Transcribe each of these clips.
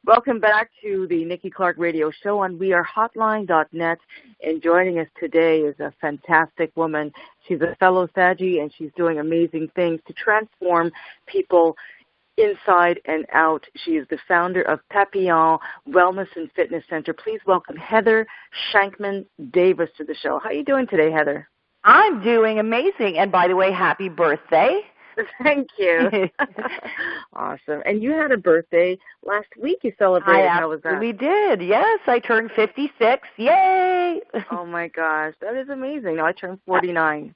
Welcome back to the Nikki Clarke Radio Show on wearehotline.net. And joining us today is a fantastic woman. She's a fellow Sagie, and she's doing amazing things to transform people inside and out. She is the founder of Papillion Wellness and Fitness Center. Please welcome Heather Shankman Davis to the show. How are you doing today, Heather? I'm doing amazing. And by the way, happy birthday. Thank you. Awesome. And you had a birthday last week. You celebrated. How was that? We did. Yes, I turned 56. Yay! Oh my gosh, that is amazing. No, I turned 49.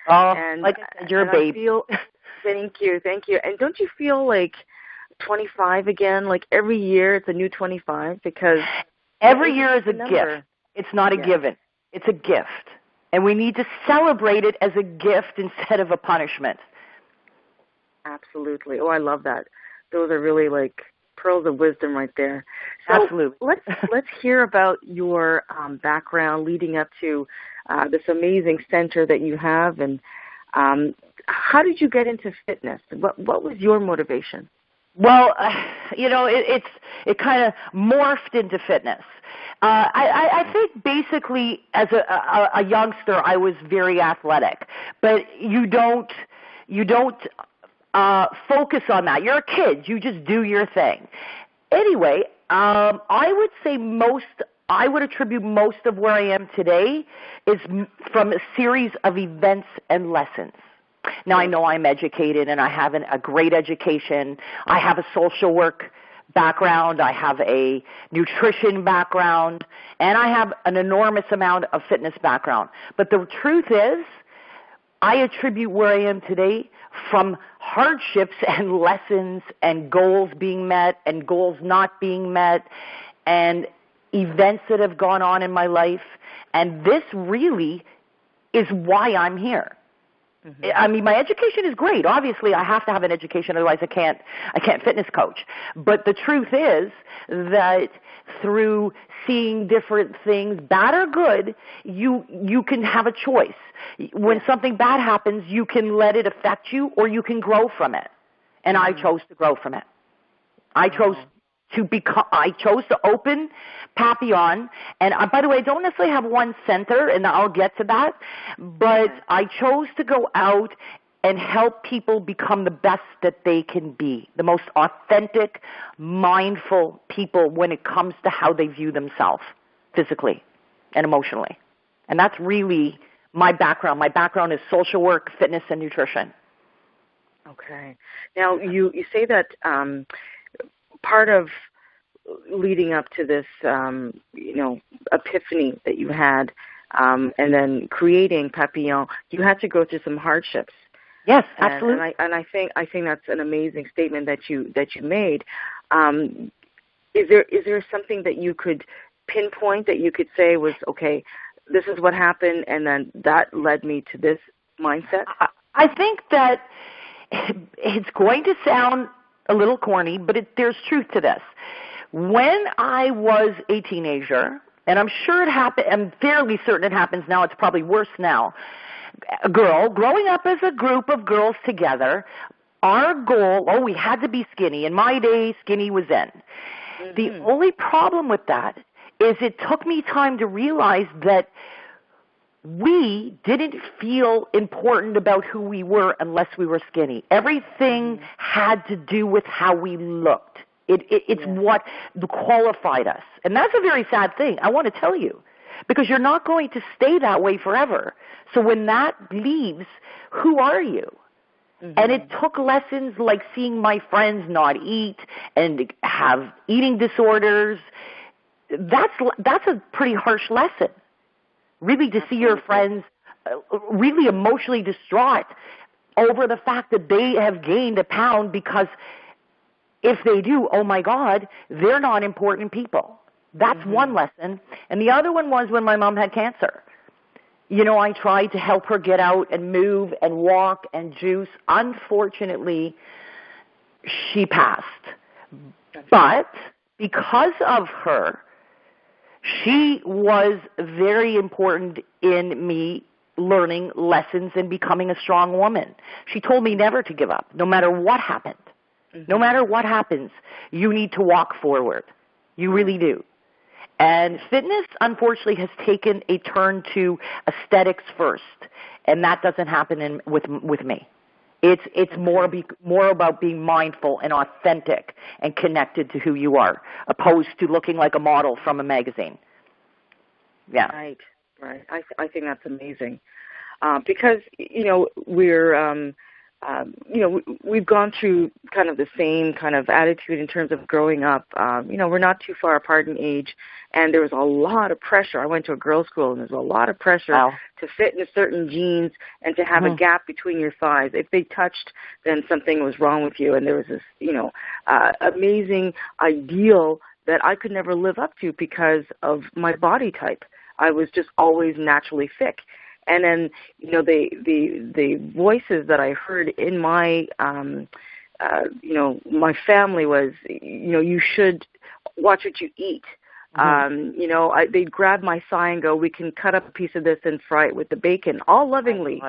Oh, and, like I said, you're a baby. Thank you. And don't you feel like 25 again? Like every year it's a new 25 because every year is a gift. It's not a given. It's a gift. And we need to celebrate it as a gift instead of a punishment. Absolutely. Oh, I love that. Those are really like pearls of wisdom right there. So absolutely. Let's hear about your background leading up to this amazing center that you have, and how did you get into fitness? What was your motivation? Well, it kind of morphed into fitness. I think basically as a youngster I was very athletic, but you don't focus on that. You're a kid. You just do your thing. Anyway, I would attribute most of where I am today is from a series of events and lessons. Now, I know I'm educated, and I have a great education. I have a social work background. I have a nutrition background, and I have an enormous amount of fitness background. But the truth is, I attribute where I am today from hardships and lessons and goals being met and goals not being met and events that have gone on in my life. And this really is why I'm here. Mm-hmm. I mean, my education is great. Obviously, I have to have an education, otherwise I can't fitness coach. But the truth is that through seeing different things, bad or good, you can have a choice. When something bad happens, you can let it affect you, or you can grow from it. And I chose to grow from it. I chose to open Papillion, and by the way, I don't necessarily have one center, and I'll get to that, but I chose to go out and help people become the best that they can be, the most authentic, mindful people when it comes to how they view themselves physically and emotionally. And that's really my background. My background is social work, fitness, and nutrition. Okay. Now, you say that part of leading up to this, epiphany that you had, and then creating Papillion, you had to go through some hardships. Yes, absolutely. And I think that's an amazing statement that you made. Is there something that you could pinpoint that you could say was, okay, this is what happened, and then that led me to this mindset? I think that it's going to sound a little corny, but there's truth to this. When I was a teenager, and I'm sure it happened, I'm fairly certain it happens now, it's probably worse now, a girl, growing up as a group of girls together, our goal, we had to be skinny. In my day, skinny was in. Mm-hmm. The only problem with that is it took me time to realize that we didn't feel important about who we were unless we were skinny. Everything had to do with how we looked. It's what qualified us. And that's a very sad thing, I want to tell you, because you're not going to stay that way forever. So when that leaves, who are you? Mm-hmm. And it took lessons like seeing my friends not eat and have eating disorders. That's a pretty harsh lesson. Really, to see your friends really emotionally distraught over the fact that they have gained a pound, because if they do, oh my God, they're not important people. That's one lesson. And the other one was when my mom had cancer. I tried to help her get out and move and walk and juice. Unfortunately, she passed. But because of her, she was very important in me learning lessons and becoming a strong woman. She told me never to give up, no matter what happened. No matter what happens, you need to walk forward. You really do. And fitness, unfortunately, has taken a turn to aesthetics first, and that doesn't happen with me. It's more about being mindful and authentic and connected to who you are, opposed to looking like a model from a magazine. Yeah. Right. I think that's amazing, because we're we've gone through kind of the same kind of attitude in terms of growing up. We're not too far apart in age, and there was a lot of pressure. I went to a girls' school, and there was a lot of pressure to fit in certain jeans and to have a gap between your thighs. If they touched, then something was wrong with you, and there was this, amazing ideal that I could never live up to because of my body type. I was just always naturally thick. And then, the voices that I heard in my, my family was, you should watch what you eat. They'd grab my thigh and go, we can cut up a piece of this and fry it with the bacon, all lovingly.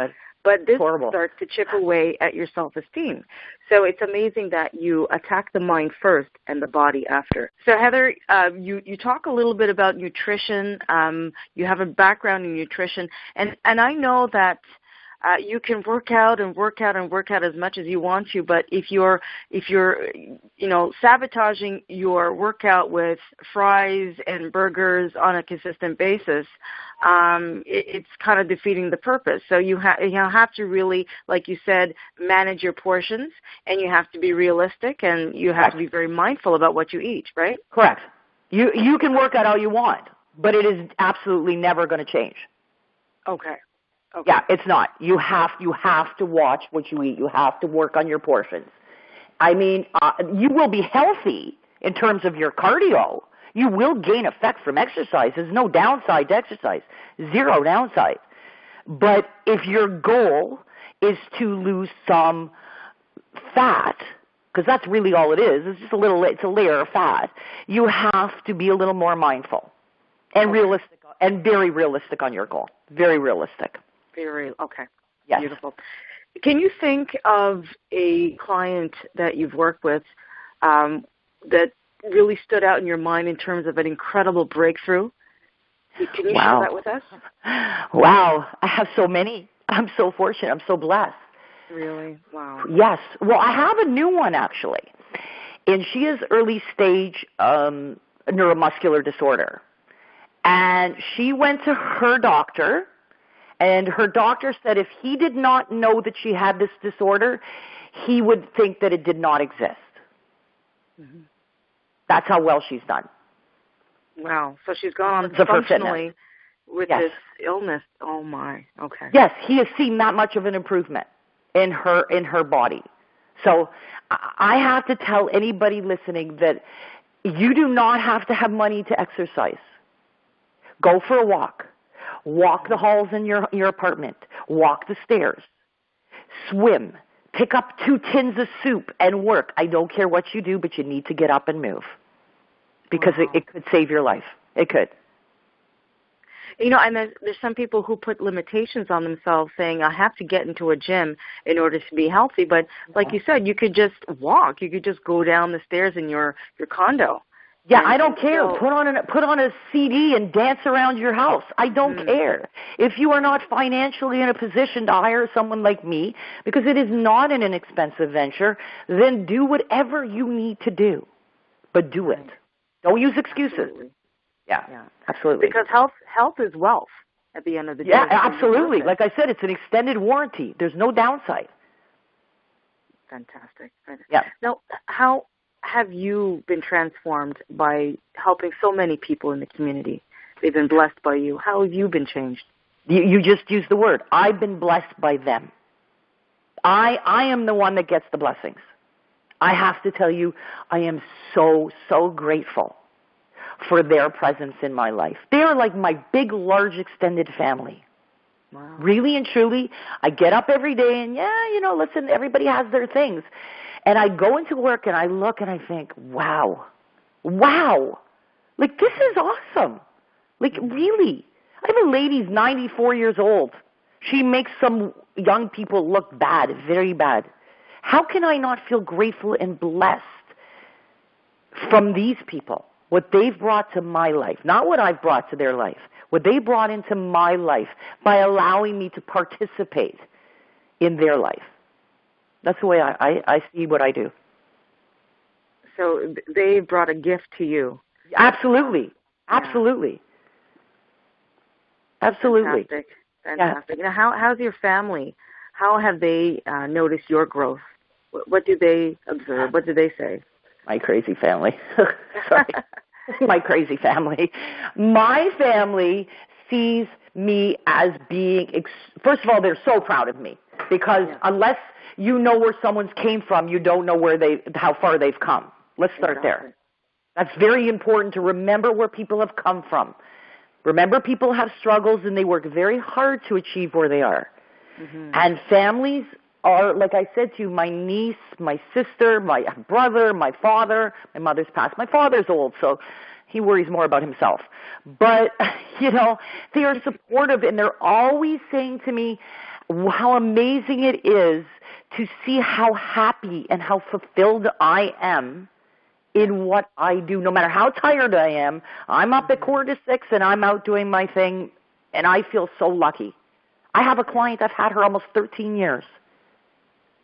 But this starts to chip away at your self-esteem. So it's amazing that you attack the mind first and the body after. So, Heather, you talk a little bit about nutrition. You have a background in nutrition. And I know that you can work out as much as you want to, but if you're sabotaging your workout with fries and burgers on a consistent basis, it's kind of defeating the purpose. So you have to really, like you said, manage your portions, and you have to be realistic, and you have to be very mindful about what you eat, right? Correct. You can work out all you want, but it is absolutely never going to change. Okay. Yeah, it's not. You have to watch what you eat. You have to work on your portions. I mean, you will be healthy in terms of your cardio. You will gain effect from exercise. There's no downside to exercise. Zero downside. But if your goal is to lose some fat, because that's really all it is, it's just it's a layer of fat, you have to be a little more mindful and realistic, and very realistic on your goal. Very realistic. Okay. Yes. Beautiful. Can you think of a client that you've worked with that really stood out in your mind in terms of an incredible breakthrough? Can you share that with us? Wow. I have so many. I'm so fortunate. I'm so blessed. Really? Wow. Yes. Well, I have a new one, actually. And she is early stage neuromuscular disorder. And she went to her doctor, and her doctor said if he did not know that she had this disorder, he would think that it did not exist. Mm-hmm. That's how well she's done. Wow. So she's gone on functionally with this illness. Oh, my. Okay. Yes, he has seen that much of an improvement in her body. So I have to tell anybody listening that you do not have to have money to exercise. Go for a walk. Walk the halls in your apartment. Walk the stairs. Swim. Pick up 2 tins of soup and work. I don't care what you do, but you need to get up and move. Because it could save your life. It could. And there's some people who put limitations on themselves saying, I have to get into a gym in order to be healthy. But like you said, you could just walk. You could just go down the stairs in your condo. Yeah, I don't care. Put on a CD and dance around your house. I don't care. If you are not financially in a position to hire someone like me, because it is not an inexpensive venture, then do whatever you need to do. But do it. Don't use excuses. Absolutely. Yeah, absolutely. Because health is wealth at the end of the day. Yeah, absolutely. Like I said, it's an extended warranty. There's no downside. Fantastic. Yeah. Now, how have you been transformed by helping so many people in the community? They've been blessed by you. How have you been changed? You just used the word. I've been blessed by them. I am the one that gets the blessings. I have to tell you, I am so, so grateful for their presence in my life. They are like my big, large, extended family. Wow. Really and truly, I get up every day and, listen, everybody has their things. And I go into work and I look and I think, wow, like this is awesome. Like really. I have a lady who's 94 years old. She makes some young people look bad, very bad. How can I not feel grateful and blessed from these people, what they've brought to my life, not what I've brought to their life, what they brought into my life by allowing me to participate in their life. That's the way I see what I do. So they brought a gift to you. Absolutely. Absolutely. Yeah. Absolutely. Fantastic. Yeah. Now, how's your family? How have they noticed your growth? What do they observe? What do they say? My crazy family. Sorry. My crazy family. My family sees me as being, first of all, they're so proud of me because unless you know where someone's came from, you don't know how far they've come. Let's start there. That's very important to remember where people have come from. Remember, people have struggles and they work very hard to achieve where they are. Mm-hmm. And families are, like I said to you, my niece, my sister, my brother, my father. My mother's passed. My father's old, so he worries more about himself. But, they are supportive, and they're always saying to me how amazing it is to see how happy and how fulfilled I am in what I do. No matter how tired I am, I'm up at 4:45 and I'm out doing my thing, and I feel so lucky. I have a client, I've had her almost 13 years.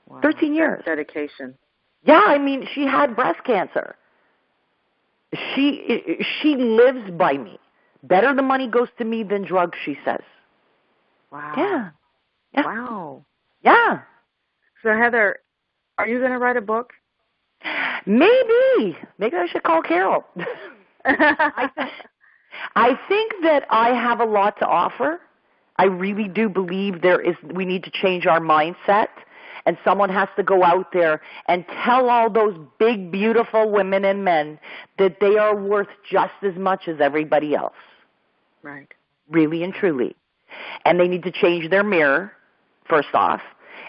Wow. 13 years. That's dedication. Yeah, I mean, she had breast cancer. She lives by me. Better the money goes to me than drugs, she says. Wow. Yeah. Wow. Yeah. So, Heather, are you going to write a book? Maybe I should call Carol. I think that I have a lot to offer. I really do believe we need to change our mindset, and someone has to go out there and tell all those big, beautiful women and men that they are worth just as much as everybody else. Right. Really and truly. And they need to change their mirror, first off.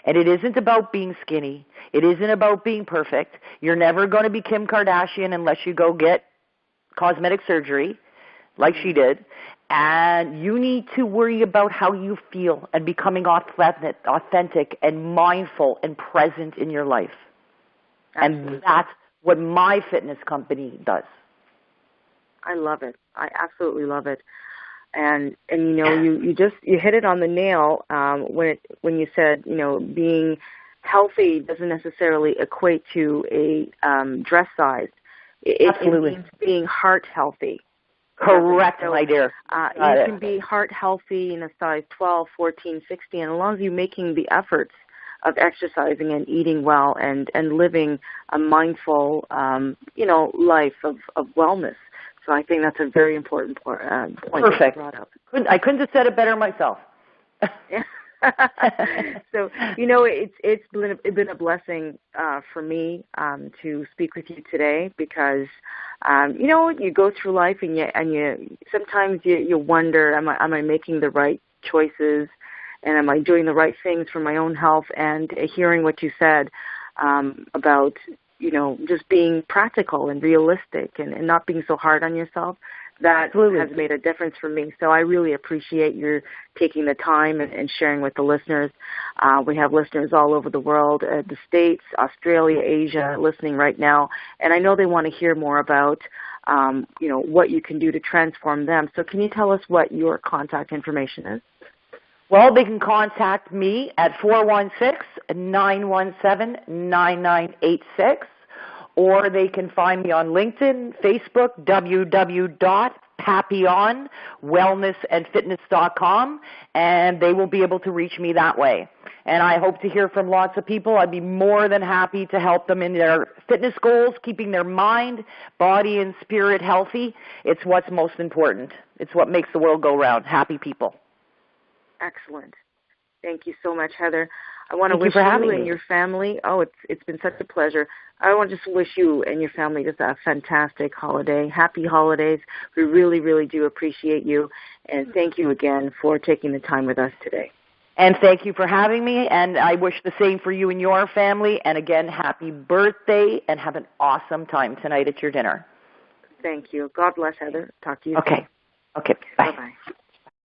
And it isn't about being skinny. It isn't about being perfect. You're never going to be Kim Kardashian unless you go get cosmetic surgery like she did. And you need to worry about how you feel and becoming authentic and mindful and present in your life. Absolutely. And that's what my fitness company does. I love it. I absolutely love it. And you hit it on the nail when you said, being healthy doesn't necessarily equate to a dress size. It means being heart healthy. Correct, my dear. You can be heart healthy in a size 12, 14, 16, and as long as you're making the efforts of exercising and eating well and living a mindful, life of wellness. So I think that's a very important point. Perfect. Brought up. I couldn't have said it better myself. Yeah. So it's been a blessing for me to speak with you today because you go through life and you sometimes you wonder, am I making the right choices and am I doing the right things for my own health? And hearing what you said about just being practical and realistic and not being so hard on yourself, that Absolutely. Has made a difference for me. So I really appreciate your taking the time and sharing with the listeners. We have listeners all over the world, the States, Australia, Asia, listening right now. And I know they want to hear more about, what you can do to transform them. So can you tell us what your contact information is? Well, they can contact me at 416-917-9986, or they can find me on LinkedIn, Facebook, www.papillionwellnessandfitness.com, and they will be able to reach me that way. And I hope to hear from lots of people. I'd be more than happy to help them in their fitness goals, keeping their mind, body, and spirit healthy. It's what's most important. It's what makes the world go round, happy people. Excellent. Thank you so much, Heather. I want to Thank wish you, you and your family, it's been such a pleasure. I want to just wish you and your family just a fantastic holiday. Happy holidays. We really, really do appreciate you. And thank you again for taking the time with us today. And thank you for having me. And I wish the same for you and your family. And again, happy birthday and have an awesome time tonight at your dinner. Thank you. God bless, Heather. Talk to you soon. Okay. Bye. Bye-bye.